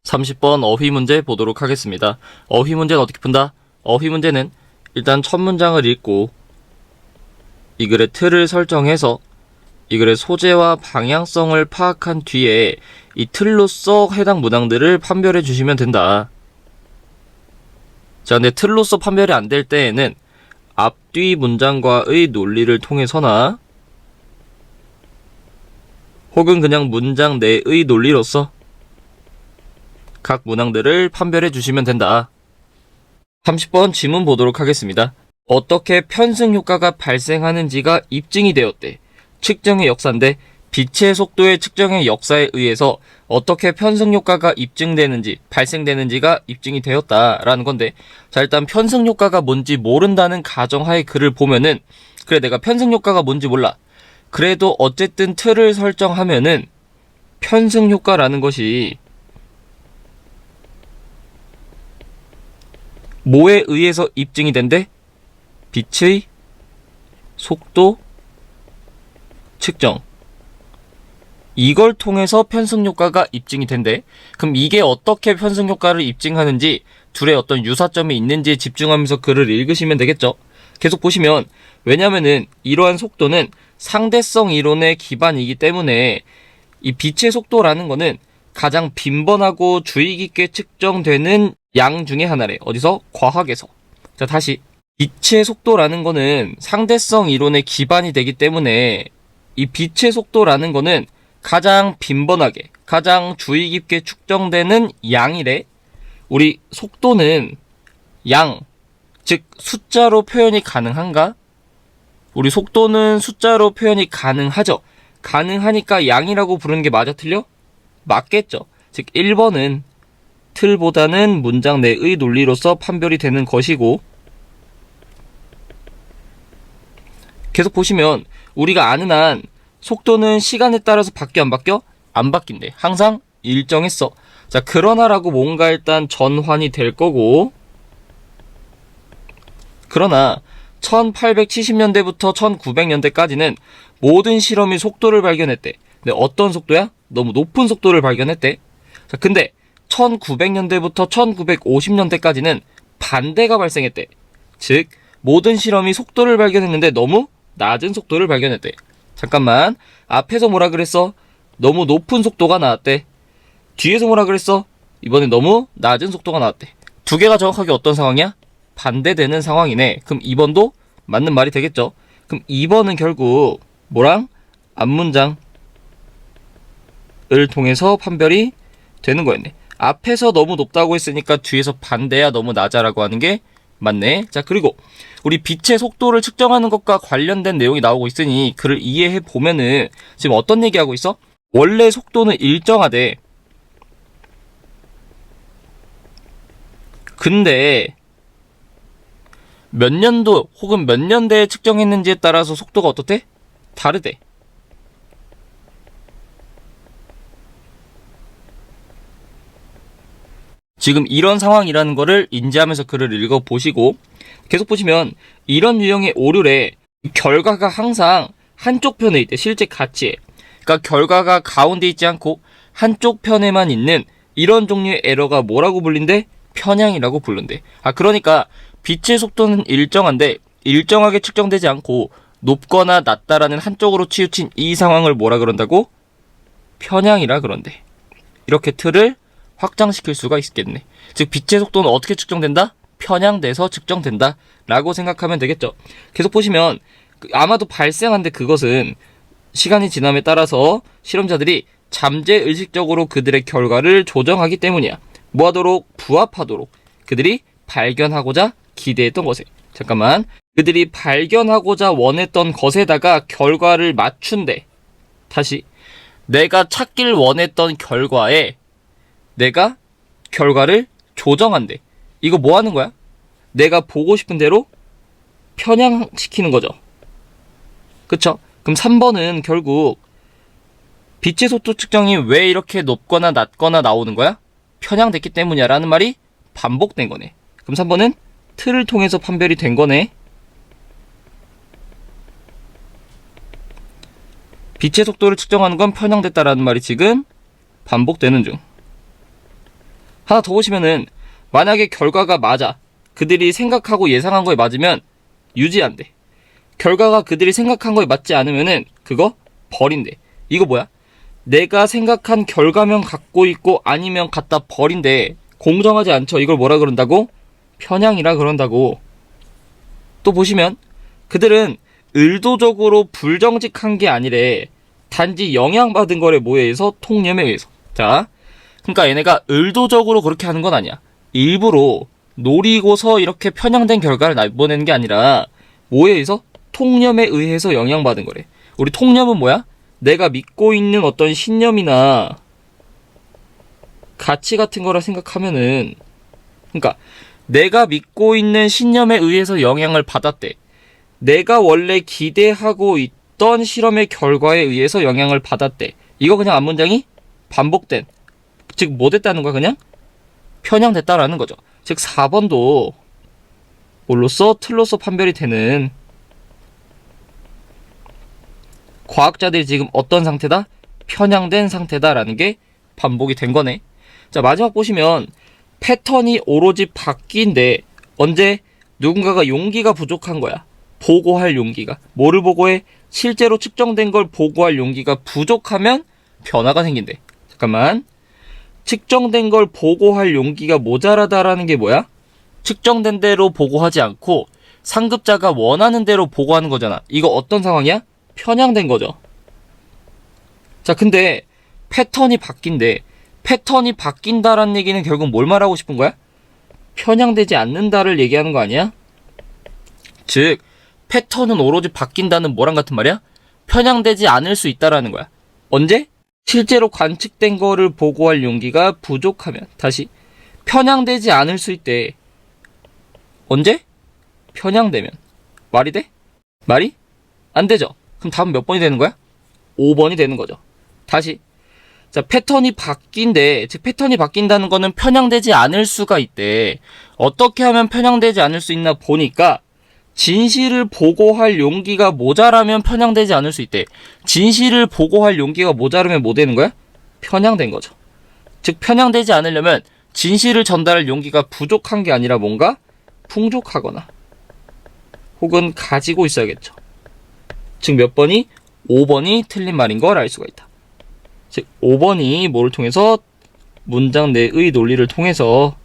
30번 어휘 문제 보도록 하겠습니다. 어휘 문제는 어떻게 푼다? 어휘 문제는 일단 첫 문장을 읽고 이 글의 틀을 설정해서 이 글의 소재와 방향성을 파악한 뒤에 이 틀로서 해당 문항들을 판별해 주시면 된다. 자, 근데 틀로서 판별이 안 될 때에는 앞뒤 문장과의 논리를 통해서나 혹은 그냥 문장 내의 논리로서 각 문항들을 판별해 주시면 된다. 30번 지문 보도록 하겠습니다. 어떻게 편승 효과가 발생하는지가 입증이 되었대. 측정의 역사인데 빛의 속도의 측정의 역사에 의해서 어떻게 편승 효과가 입증되는지 발생되는지가 입증이 되었다라는 건데, 자, 일단 편승 효과가 뭔지 모른다는 가정하에 글을 보면은, 그래 내가 편승 효과가 뭔지 몰라. 그래도 어쨌든 틀을 설정하면은 편승 효과라는 것이 뭐에 의해서 입증이 된대? 빛의 속도 측정, 이걸 통해서 편승 효과가 입증이 된대. 그럼 이게 어떻게 편승 효과를 입증하는지, 둘의 어떤 유사점이 있는지에 집중하면서 글을 읽으시면 되겠죠. 계속 보시면, 왜냐면은 이러한 속도는 상대성 이론의 기반이기 때문에 이 빛의 속도라는 거는 가장 빈번하고 주의 깊게 측정되는 양 중에 하나래. 어디서? 과학에서. 자, 다시. 빛의 속도라는 거는 상대성 이론의 기반이 되기 때문에 이 빛의 속도라는 거는 가장 빈번하게, 가장 주의 깊게 측정되는 양이래. 우리 속도는 양, 즉 숫자로 표현이 가능한가? 우리 속도는 숫자로 표현이 가능하죠. 가능하니까 양이라고 부르는 게 맞아 틀려? 맞겠죠. 즉 1번은 틀보다는 문장 내의 논리로서 판별이 되는 것이고, 계속 보시면 우리가 아는 한 속도는 시간에 따라서 바뀌어 안 바뀌어? 안 바뀐대. 항상 일정했어. 자, 그러나라고 뭔가 일단 전환이 될 거고, 그러나 1870년대부터 1900년대까지는 모든 실험이 속도를 발견했대. 근데 어떤 속도야? 너무 높은 속도를 발견했대. 자, 근데 1900년대부터 1950년대까지는 반대가 발생했대. 즉 모든 실험이 속도를 발견했는데 너무 낮은 속도를 발견했대. 잠깐만, 앞에서 뭐라 그랬어? 너무 높은 속도가 나왔대. 뒤에서 뭐라 그랬어? 이번에 너무 낮은 속도가 나왔대. 두 개가 정확하게 어떤 상황이야? 반대되는 상황이네. 그럼 2번도 맞는 말이 되겠죠. 그럼 2번은 결국 뭐랑? 앞문장을 통해서 판별이 되는 거였네. 앞에서 너무 높다고 했으니까 뒤에서 반대야 너무 낮아라고 하는 게 맞네. 자, 그리고 우리 빛의 속도를 측정하는 것과 관련된 내용이 나오고 있으니 그를 이해해 보면은 지금 어떤 얘기하고 있어? 원래 속도는 일정하대. 근데 몇 년도 혹은 몇 년대에 측정했는지에 따라서 속도가 어떻대? 다르대. 지금 이런 상황이라는 거를 인지하면서 글을 읽어보시고, 계속 보시면 이런 유형의 오류래 결과가 항상 한쪽 편에 있대. 실제 가치에. 그러니까 결과가 가운데 있지 않고 한쪽 편에만 있는 이런 종류의 에러가 뭐라고 불린대? 편향이라고 부른대. 그러니까 빛의 속도는 일정한데 일정하게 측정되지 않고 높거나 낮다라는 한쪽으로 치우친 이 상황을 뭐라 그런다고? 편향이라 그런대. 이렇게 틀을 확장시킬 수가 있겠네. 즉 빛의 속도는 어떻게 측정된다? 편향돼서 측정된다 라고 생각하면 되겠죠. 계속 보시면 아마도 발생한데, 그것은 시간이 지남에 따라서 실험자들이 잠재의식적으로 그들의 결과를 조정하기 때문이야. 뭐하도록? 부합하도록 그들이 발견하고자 기대했던 것에. 잠깐만, 그들이 발견하고자 원했던 것에다가 결과를 맞춘대. 다시, 내가 찾길 원했던 결과에 내가 결과를 조정한대. 이거 뭐 하는 거야? 내가 보고 싶은 대로 편향시키는 거죠. 그쵸? 그럼 3번은 결국 빛의 속도 측정이 왜 이렇게 높거나 낮거나 나오는 거야? 편향됐기 때문이야 라는 말이 반복된 거네. 그럼 3번은 틀을 통해서 판별이 된 거네. 빛의 속도를 측정하는 건 편향됐다라는 말이 지금 반복되는 중. 하나 더 보시면은 만약에 결과가 맞아. 그들이 생각하고 예상한 거에 맞으면 유지한대. 결과가 그들이 생각한 거에 맞지 않으면은 그거 버린대. 이거 뭐야? 내가 생각한 결과면 갖고 있고 아니면 갖다 버린대. 공정하지 않죠. 이걸 뭐라 그런다고? 편향이라 그런다고. 또 보시면 그들은 의도적으로 불정직한 게 아니래. 단지 영향받은 거래. 뭐에 의해서? 통념에 의해서. 자, 그러니까 얘네가 의도적으로 그렇게 하는 건 아니야. 일부러 노리고서 이렇게 편향된 결과를 내보내는 게 아니라 뭐에 의해서? 통념에 의해서 영향받은 거래. 우리 통념은 뭐야? 내가 믿고 있는 어떤 신념이나 가치 같은 거라 생각하면은, 그러니까 내가 믿고 있는 신념에 의해서 영향을 받았대. 내가 원래 기대하고 있던 실험의 결과에 의해서 영향을 받았대. 이거 그냥 앞문장이 반복된, 즉 뭐 됐다는 거야? 그냥 편향됐다라는 거죠. 즉 4번도 뭘로써? 틀로써 판별이 되는, 과학자들이 지금 어떤 상태다? 편향된 상태다라는 게 반복이 된 거네. 자, 마지막 보시면 패턴이 오로지 바뀐데 언제? 누군가가 용기가 부족한 거야. 보고할 용기가. 뭐를 보고해? 실제로 측정된 걸 보고할 용기가 부족하면 변화가 생긴대. 잠깐만. 측정된 걸 보고할 용기가 모자라다라는 게 뭐야? 측정된 대로 보고하지 않고 상급자가 원하는 대로 보고하는 거잖아. 이거 어떤 상황이야? 편향된 거죠. 자, 근데 패턴이 바뀐대. 패턴이 바뀐다라는 얘기는 결국 뭘 말하고 싶은 거야? 편향되지 않는다를 얘기하는 거 아니야? 즉 패턴은 오로지 바뀐다는 뭐랑 같은 말이야? 편향되지 않을 수 있다라는 거야. 언제? 실제로 관측된 거를 보고할 용기가 부족하면. 다시, 편향되지 않을 수 있대. 언제? 편향되면. 말이 돼? 말이 안 되죠. 그럼 답은 몇 번이 되는 거야? 5번이 되는 거죠. 다시, 자, 패턴이 바뀐데, 즉 패턴이 바뀐다는 거는 편향되지 않을 수가 있대. 어떻게 하면 편향되지 않을 수 있나 보니까 진실을 보고할 용기가 모자라면 편향되지 않을 수 있대. 진실을 보고할 용기가 모자라면 뭐 되는 거야? 편향된 거죠. 즉 편향되지 않으려면 진실을 전달할 용기가 부족한 게 아니라 뭔가 풍족하거나 혹은 가지고 있어야겠죠. 즉 몇 번이? 5번이 틀린 말인 걸 알 수가 있다. 즉 5번이 뭐를 통해서? 문장 내의 논리를 통해서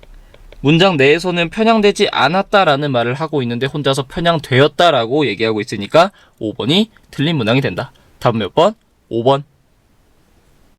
문장 내에서는 편향되지 않았다라는 말을 하고 있는데 혼자서 편향되었다라고 얘기하고 있으니까 5번이 틀린 문항이 된다. 답은 몇 번? 5번.